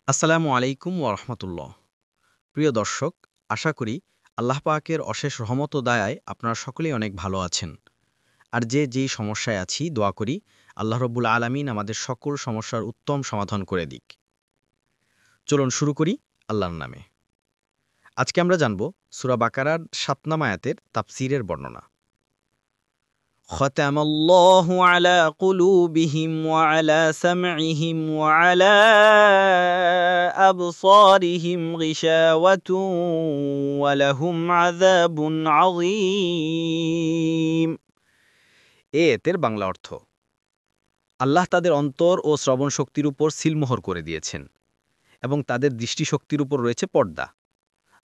আসসালামু আলাইকুম ওরহমতুল্লাহ। প্রিয় দর্শক, আশা করি আল্লাহ পাকের অশেষ রহমত ও দয়ায় আপনারা সকলেই অনেক ভালো আছেন। আর যেই সমস্যায় আছি দোয়া করি আল্লাহ রব্বুল আলামিন আমাদের সকল সমস্যার উত্তম সমাধান করে দিক। চলুন শুরু করি আল্লাহর নামে। আজকে আমরা জানব সূরা বাকারার ৭ নং আয়াতের তাফসীরের বর্ণনা। ختم الله على قلوبهم وعلى سمعهم وعلى أبصارهم غشاوة ولهم عذاب عظيم। এর বাংলা অর্থ: আল্লাহ তাদের অন্তর ও শ্রবণ শক্তির উপর সিলমোহর করে দিয়েছেন এবং তাদের দৃষ্টিশক্তির উপর রয়েছে পর্দা,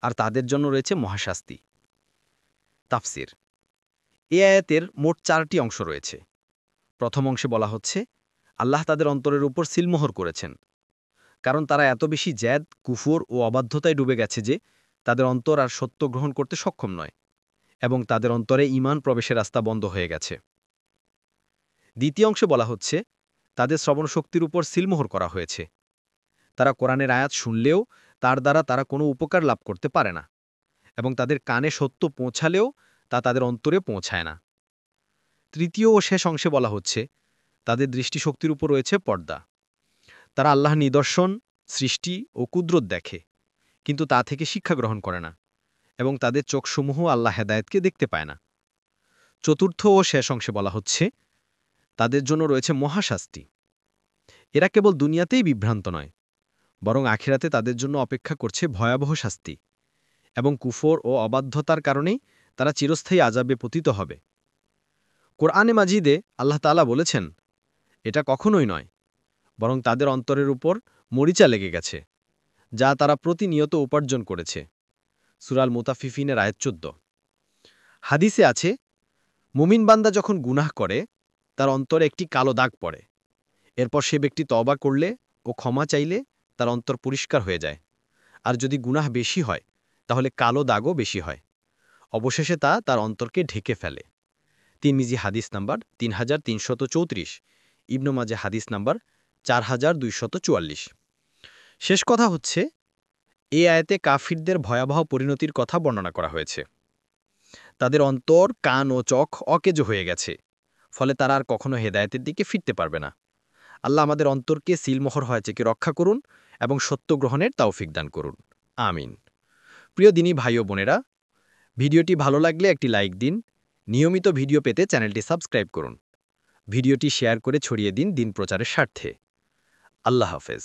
আর তাদের জন্য রয়েছে মহাশাস্তি। তাফসির: এ আয়াতের মোট ৪টি অংশ রয়েছে। প্রথম অংশে বলা হচ্ছে আল্লাহ তাদের অন্তরের উপর সিলমোহর করেছেন, কারণ তারা এত বেশি জ্যাদ, কুফর ও অবাধ্যতায় ডুবে গেছে যে তাদের অন্তর আর সত্য গ্রহণ করতে সক্ষম নয়, এবং তাদের অন্তরে ঈমান প্রবেশের রাস্তা বন্ধ হয়ে গেছে। দ্বিতীয় অংশে বলা হচ্ছে তাদের শ্রবণ শক্তির উপর সিলমোহর করা হয়েছে। তারা কোরআনের আয়াত শুনলেও তার দ্বারা তারা কোনো উপকার লাভ করতে পারে না, এবং তাদের কানে সত্য পৌঁছালেও তা তাদের অন্তরে পৌঁছায় না। তৃতীয় ও শেষ অংশে বলা হচ্ছে তাদের দৃষ্টিশক্তির উপর রয়েছে পর্দা। তারা আল্লাহর নিদর্শন, সৃষ্টি ও কুদরত দেখে, কিন্তু তা থেকে শিক্ষা গ্রহণ করে না, এবং তাদের চোখসমূহ আল্লাহ হেদায়েতকে দেখতে পায় না। চতুর্থ ও শেষ অংশে বলা হচ্ছে তাদের জন্য রয়েছে মহাশাস্তি। এরা কেবল দুনিয়াতেই বিভ্রান্ত নয়, বরং আখিরাতে তাদের জন্য অপেক্ষা করছে ভয়াবহ শাস্তি, এবং কুফর ও অবাধ্যতার কারণেই তারা চিরস্থায়ী আযাবে পতিত হবে। কোরআনে মাজিদে আল্লাহ তাআলা বলেছেন, এটা কখনোই নয়, বরং তাদের অন্তরের উপর মরিচা লেগে গেছে, যা তারা প্রতিনিয়ত উপার্জন করেছে। সূরা আল মুতাফফিফিনের আয়াত ১৪। হাদিসে আছে, মুমিন বান্দা যখন গুনাহ করে তার অন্তরে একটি কালো দাগ পড়ে। এরপর সে ব্যক্তি তওবা করলে ও ক্ষমা চাইলে তার অন্তর পরিষ্কার হয়ে যায়। আর যদি গুনাহ বেশি হয় তাহলে কালো দাগও বেশি হয়। অবশেষে তা তার অন্তরকে ঢেকে ফেলে। তিরমিজি হাদিস নাম্বার ৩৩৩৪, ইবনে মাজাহ হাদিস নাম্বার ৪২৪৪। শেষ কথা হচ্ছে, এই আয়াতে কাফিরদের ভয়াবহ পরিণতির কথা বর্ণনা করা হয়েছে। তাদের অন্তর, কান ও চোখ অকেজো হয়ে গেছে, ফলে তারা আর কখনো হেদায়েতের দিকে ফিরতে পারবে না। আল্লাহ আমাদের অন্তরকে সিলমোহর হওয়া থেকে রক্ষা করুন এবং সত্য গ্রহণের তৌফিক দান করুন। আমিন। প্রিয় দিনী ভাই ও বোনেরা, ভিডিওটি ভালো লাগলে একটি লাইক দিন। নিয়মিত ভিডিও পেতে চ্যানেলটি সাবস্ক্রাইব করুন। ভিডিওটি শেয়ার করে ছড়িয়ে দিন দিন প্রচারের স্বার্থে। আল্লাহ হাফেজ।